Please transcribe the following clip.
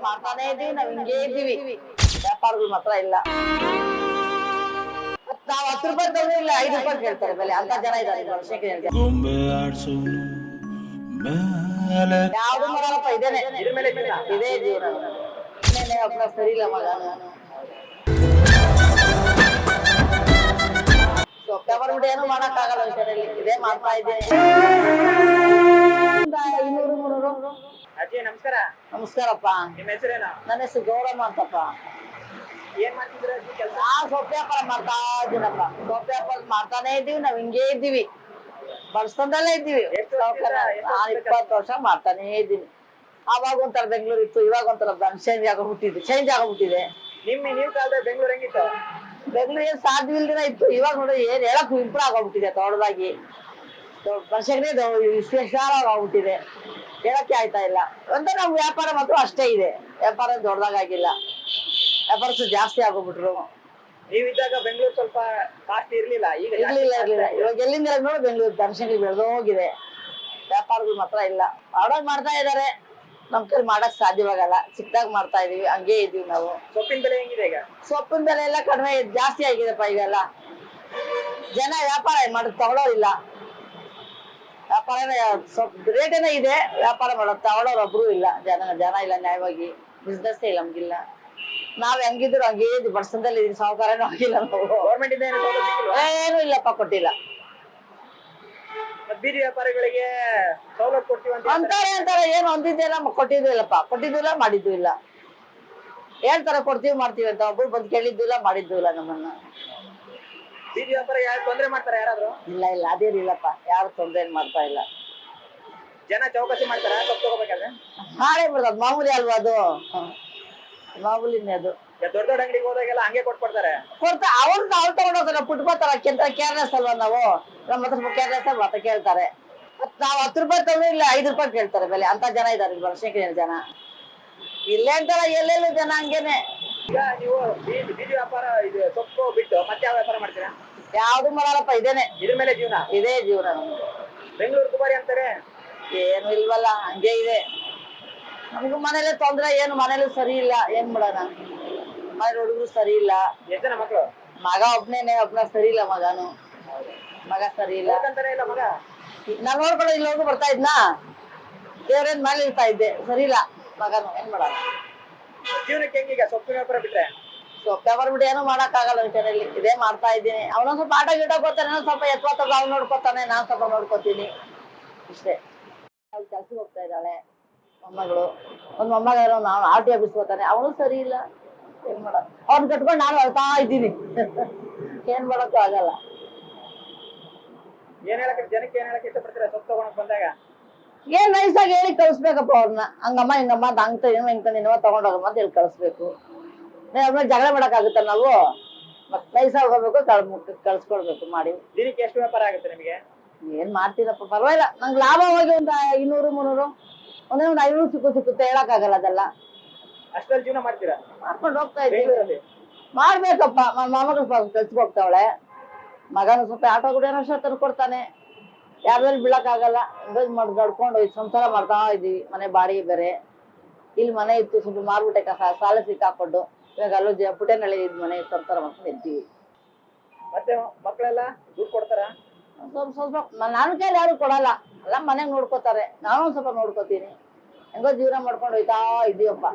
ಮಾಡ್ತಾನೆ ಇದೀವಿ, ನಾವ್ ಹಿಂಗೇ ಇದೀವಿ. ವ್ಯಾಪಾರಗಳು ಮಾತ್ರ ಇಲ್ಲ. ನಾವ್ 10 ರೂಪಾಯಿ ತಗೊಂಡು ಇಲ್ಲ 5 ರೂಪಾಯಿ ಕೇಳ್ತಾರೆ ಬೆಲೆ. ಅಂತ ಜನ ಇದ್ದಾರೆ ಯಾವ್ದು ಮಾಡಲ್ಲಪ್ಪ. ಇದೇನೆ ಇದೇ ಜೀವನ. ಸರಿ ಇಲ್ಲ ಮಗ. ವ್ಯಾಪಾರ ಏನು ಮಾಡಕ್ ಆಗಲ್ಲ. ವಿಷಯದಲ್ಲಿ ಇದೇ ಮಾಡ್ತಾ ಇದ್ದೀನಿ. 200 300. ಅಜ್ಜಿ ನಮಸ್ಕಾರ. ನಮಸ್ಕಾರಪ್ಪ. ನಿಮ್ಮ ಹೆಸರೇನು? ನನ್ನ ಹೆಸರು ಗೌರಮ್ಮ ಅಂತಪ್ಪ. ಏನ್ ಮಾಡ್ತಿದ್ರ ಕೆಲಸ? ಸೊಪ್ಪು ವ್ಯಾಪಾರ ಮಾಡ್ತಾ ಇದ್ದೀನಪ್ಪ. ಸೊಪ್ಪು ವ್ಯಾಪಾರ ಮಾಡ್ತಾನೆ ಇದೀವಿ, ನಾವ್ ಹಿಂಗೇ ಇದ್ದೀವಿ, ಬಡ್ಸ್ಕೊಂಡಲ್ಲೇ ಇದ್ದೀವಿ. ನಾನು 20 ವರ್ಷ ಮಾಡ್ತಾನೆ ಇದ್ದೀನಿ. ಅವಾಗ ಒಂಥರ ಬೆಂಗಳೂರು ಇತ್ತು, ಇವಾಗ ಒಂಥರ ಚೇಂಜ್ ಆಗೋಗ್ಬಿಟ್ಟಿದೆ. ನೀವು ಕಾಲದಲ್ಲಿ ಬೆಂಗಳೂರು ಹೆಂಗಿತ್ತು? ಬೆಂಗಳೂರು ಏನ್ ಸಾಧ್ಯ ಇಲ್ದಿನ ಇತ್ತು. ಇವಾಗ ನೋಡಿ ಏನ್ ಹೇಳಕ್ ಇಂಪ್ರೂವ್ ಆಗೋಗ್ಬಿಟ್ಟಿದೆ. ದೊಡ್ಡದಾಗಿ ಮನುಷ್ಯನೇ ವಿಶೇಷವಾಗ್ಬಿಟ್ಟಿದೆ. ಹೇಳಕ್ಕೆ ಆಯ್ತಾ ಇಲ್ಲ. ಒಂಥರ ನಮ್ ವ್ಯಾಪಾರ ಮಾತ್ರ ಅಷ್ಟೇ ಇದೆ. ವ್ಯಾಪಾರ ದೊಡ್ಡದಾಗಿಲ್ಲ. ವ್ಯಾಪಾರ ಜಾಸ್ತಿ ಆಗೋಗ್ಬಿಟ್ರು. ನೀವಿದ್ದಾಗ ಬೆಂಗಳೂರು ಸ್ವಲ್ಪ ಕಾಸ್ಟ್ ಇರ್ಲಿಲ್ಲ. ಈಗ ಇರ್ಲಿಲ್ಲ. ಇವಾಗ ಎಲ್ಲಿಂದ ನೋಡಿ ಬೆಂಗಳೂರು ಜನಸಂಖ್ಯೆ ಬೆಳೆದೋಗಿದೆ. ವ್ಯಾಪಾರಗಳು ಮಾತ್ರ ಇಲ್ಲ. ಆರ್ಡರ್ ಮಾಡ್ತಾ ಇದಾರೆ, ನಮ್ ಕೈ ಮಾಡಕ್ ಸಾಧ್ಯವಾಗಲ್ಲ. ಚಿಕ್ಕದಾಗಿ ಮಾಡ್ತಾ ಇದೀವಿ, ಹಂಗೇ ಇದೀವಿ ನಾವು. ಸೊಪ್ಪಿನ ಬೆಲೆ ಹೆಂಗಿದೆ ಈಗ? ಸೊಪ್ಪಿನ ಬೆಲೆ ಎಲ್ಲ ಕಡಿಮೆ ಜಾಸ್ತಿ ಆಗಿದೆಪ್ಪ. ಈಗೆಲ್ಲ ಜನ ವ್ಯಾಪಾರ ಮಾಡೋದು ತಗೊಳ್ಳೋರಿಲ್ಲ. ವ್ಯಾಪಾರ ರೇಟ್ ಏನೋ ಇದೆ, ವ್ಯಾಪಾರ ಮಾಡೋದು ತಗೊಳ್ಳೋರು ಒಬ್ರು ಇಲ್ಲ. ಜನ ಇಲ್ಲ. ನ್ಯಾಯವಾಗಿ ಬಿಸ್ನೆಸ್ ಇಲ್ಲ ನಮ್ಗಿಲ್ಲ. ನಾವ್ ಹೆಂಗಿದ್ರು ಹಂಗೇ ಬಡ್ಸಂದಲ್ಲಿ ಇದೀವಿ. ಸಾಹುಕಾರನೂ ಆಗಿಲ್ಲ ನಾವು. ಗೌರ್ಮೆಂಟ್ ಇಂದ ಏನು ಇಲ್ಲಪ್ಪ, ಕೊಟ್ಟಿಲ್ಲ. ಬೀದಿ ವ್ಯಾಪಾರಿಗಳಿಗೆ ಸೌಲಭ್ಯ ಕೊಡ್ತೀವಿ ಅಂತಾರೆ. ಏನು ಹೊಂದಿದ್ದೆಲ್ಲ ಕೊಟ್ಟಿದ್ದು ಇಲ್ಲಪ್ಪ. ಕೊಟ್ಟಿದ್ದು ಇಲ್ಲ, ಮಾಡಿದ್ದು ಇಲ್ಲ. ಹೇಳ್ತಾರೆ ಕೊಡ್ತೀವಿ ಮಾಡ್ತೀವಿ ಅಂತ. ಒಬ್ರು ಬಂದು ಕೇಳಿದ್ದು ಇಲ್ಲ, ಮಾಡಿದ್ದು ಇಲ್ಲ ನಮ್ಮನ್ನ. ಬೀದಿ ವ್ಯಾಪಾರ ಯಾರು ತೊಂದ್ರೆ ಮಾಡ್ತಾರೆ? ಯಾರಾದ್ರು? ಇಲ್ಲ ಅದೇನಿಲ್ಲಪ್ಪ, ಯಾರು ತೊಂದ್ರೆ ಏನ್ ಮಾಡ್ತಾ ಇಲ್ಲ. ಜನ ಚೌಕಸಿ ಮಾಡ್ತಾರ ಸೊಪ್ಪು ತಗೋಬೇಕಾದ್ರೆ? ಮಾಡೇ ಬಿಡ್ತದ. ಮಾಮೂಲಿ ಅಲ್ವಾ ಅದು, ಮಾಮೂಲಿನೇ ಅದು. ದೊಡ್ಡ ಅಂಗಡಿಗೆ ಹೋದಾಗೆಲ್ಲ ಹಂಗೆ ಕೊಟ್ಬಿಡ್ತಾರೆ. ಅವ್ರು ತಗೊಂಡೋಗ್ತಾರೆ, ಪುಟ್ಕೋತಾರ. ಕೇರ್ಲೆಸ್ ಅಲ್ವಾ ನಾವು. ನಮ್ಮ ಹತ್ರ ಕೇರ್ಲೆಸ್ ಮತ್ತೆ ಕೇಳ್ತಾರೆ. ನಾವ್ 10 ರೂಪಾಯಿ ತಗೊಂಡು ಇಲ್ಲ 5 ರೂಪಾಯಿ ಕೇಳ್ತಾರೆ ಬೆಲೆ. ಅಂತ ಜನ ಇದಾರೆ ಬನಶಂಕರಿ ಜನ. ಇಲ್ಲೇ ಅಂತಾರ ಎಲ್ಲೆಲ್ಲೂ ಜನ ಹಂಗೇನೆ. ಈಗ ನೀವು ಬೀದಿ ವ್ಯಾಪಾರ ಇದು ಸೊಪ್ಪು ಬಿಟ್ಟು ಮತ್ತೆ ಯಾವ ವ್ಯಾಪಾರ ಮಾಡ್ತೀರಾ? ಯಾವ್ದು ಮಾಡಲ್ಲಪ್ಪ. ಇದೇನೆ, ಇದ್ರ ಮೇಲೆ ಜೀವನ. ಇದೇ ಜೀವನ ನಮ್ದು. ಬೆಂಗಳೂರು ದುಬಾರಿ ಅಂತಾರೆ. ಏನು ಇಲ್ವಲ್ಲ, ಹಂಗೆ ಇದೆ. ನಮ್ಗೂ ಮನೇಲಿ ತೊಂದ್ರೆ. ಏನು ಮನೇಲಿ ಸರಿ ಇಲ್ಲ, ಏನ್ ಮಾಡೋಣ. ಮನೇಲಿ ಹುಡುಗರು ಸರಿ ಇಲ್ಲ. ಎಷ್ಟು ಜನ ಮಕ್ಕಳು? ಮಗ ಒಬ್ನ ಸರಿ ಇಲ್ಲ. ಮಗ ಸರಿ ಇಲ್ಲ. ಇಲ್ಲ ಮಗ. ನಾನ್ ನೋಡ್ಕೊಂಡು ಇಲ್ಲಿ ಹೋಗಿ ಬರ್ತಾ ಇದ್ನಾ, ದೇವ್ರೇನ್ ಮೇಲೆ ಇರ್ತಾ ಇದ್ದೆ. ಸರಿ ಇಲ್ಲ ಮಗನು, ಏನ್ ಮಾಡೋಣ. ಜೀವನಕ್ಕೆ ಹೆಂಗೀಗ ಸೊಪ್ಪಿನ ವ್ಯಾಪಾರ ಬಿಟ್ರೆ? ಸೊಪ್ಪು ವ್ಯಾಪಾರ ಬಿಟ್ಟು ಏನೂ ಮಾಡಕ್ ಆಗಲ್ಲ. ವಿಚಾರಲ್ಲಿ ಇದೇ ಮಾಡ್ತಾ ಇದ್ದೀನಿ. ಅವನೊಂದ್ ಸ್ವಲ್ಪ ಆಟ ಗಿಡ ಹೋಗ್ತಾನೆ, ಸ್ವಲ್ಪ ಎತ್ವತ್ತ ಅವ್ನು ನೋಡ್ಕೊತಾನೆ, ನಾನ್ ಸ್ವಲ್ಪ ನೋಡ್ಕೊತೀನಿ, ಇಷ್ಟೇ. ಅವ್ಳು ಕೆಲ್ಸಕ್ಕೆ ಹೋಗ್ತಾ ಇದ್ದಾಳೆ ಮೊಮ್ಮಗಳು. ಒಂದ್ ಮೊಮ್ಮಗ ನಾವು ಆರ್ ಟಿ ಆಫೀಸ್ ಹೋಗ್ತಾನೆ, ಅವನು ಸರಿ ಇಲ್ಲ. ಏನ್ ಮಾಡೋದು, ಅವ್ನ್ ಕಟ್ಕೊಂಡು ನಾನು ಅಳ್ತಾ ಇದ್ದೀನಿ. ಏನ್ ಮಾಡಕ್ಕೂ ಆಗಲ್ಲ. ಜನಕ್ಕೆ ಏನ್ ಹೇಳಕ್ ಇಷ್ಟಪಡ್ತೀರಾ ಸೊಪ್ಪು ತಗೊಳಕ್ ಬಂದಾಗ? ಏನ್ ನೈಸಾಗಿ ಹೇಳಿ ಕಳಿಸ್ಬೇಕಪ್ಪ ಅವ್ರನ್ನ. ಹಂಗಮ್ಮ ಹಿಂಗಮ್ಮ ಹಂಗ ಹಿಂಗ ತಗೊಂಡೋಗಮ್ಮ ಅಂತ ಹೇಳಿ ಕಳಿಸ್ಬೇಕು. ಆಮೇಲೆ ಜಗಳ ಮಾಡಕ್ ಆಗುತ್ತ ನಾವು. ಮತ್ ನೈಸಾಗಿ ಹೋಗ್ಬೇಕು, ಕಳ್ಸ್ಕೊಡ್ಬೇಕು ಮಾಡಿ. ದಿನಕ್ಕೆ ಎಷ್ಟು ವ್ಯಾಪಾರ ಆಗುತ್ತೆ ನಿಮಗೆ? ಏನ್ ಮಾಡ್ತೀರಪ್ಪ, ಪರವಾಗಿಲ್ಲ. ನಂಗೆ ಲಾಭ ಹೋಗಿ ಒಂದ್ 200 300 ಒಂದೇ ಒಂದ್ 500 ಸಿಕ್ಕುತ್ತೆ. ಹೇಳಕ್ ಆಗಲ್ಲ ಅದೆಲ್ಲ. ಅಷ್ಟರಲ್ಲಿ ಜೀವನ ಮಾಡ್ತೀರಾ? ಮಾಡ್ಕೊಂಡು ಹೋಗ್ತಾ ಇದ್ದೀವಿ. ಮಾಡ್ಬೇಕಪ್ಪ. ಮೊಮ್ಮಗಳು ಕೆಲ್ಸಕ್ಕೆ ಹೋಗ್ತಾವಳೆ. ಮಗನ ಸ್ವಲ್ಪ ಆಟೋ ಕೂಡ ಏನೋ ತಂದು ಕೊಡ್ತಾನೆ. ಯಾರ್ದಲ್ಲಿ ಬೀಳಕ್ ಆಗಲ್ಲ. ನಡ್ಕೊಂಡು ಸಂಸಾರ ಮಾಡ್ತಾ ಇದೀವಿ. ಮನೆ ಬಾಡಿಗೆ ಬೇರೆ. ಇಲ್ಲಿ ಮನೆ ಇತ್ತು, ಸ್ವಲ್ಪ ಮಾರ್ಬಿಟ್ಟೆ ಸಾಲ ಸಿಕ್ಕಾಕೊಂಡು ಇವಾಗ ಅಲ್ಲೂ ಪುಟೆನಳ್ಳಿ ಮನೆ ಸಂಸಾರ ಮಾಡ್ಕೊಂಡು ಇದ್ದೀವಿ. ಮತ್ತೆ ಮಕ್ಕಳೆಲ್ಲ ದುಡ್ಡು ಕೊಡ್ತಾರ? ಸ್ವಲ್ಪ ನಾನು ಕೈಲಿ ಯಾರು ಕೊಡಲ್ಲ. ಎಲ್ಲ ಮನೆಗ್ ನೋಡ್ಕೋತಾರೆ. ನಾನು ಒಂದ್ ಸ್ವಲ್ಪ ನೋಡ್ಕೋತೀನಿ. ಹೆಂಗೋ ಜೀವನ ಮಾಡ್ಕೊಂಡು ಹೋಯ್ತಾ ಇದೀವಪ್ಪ.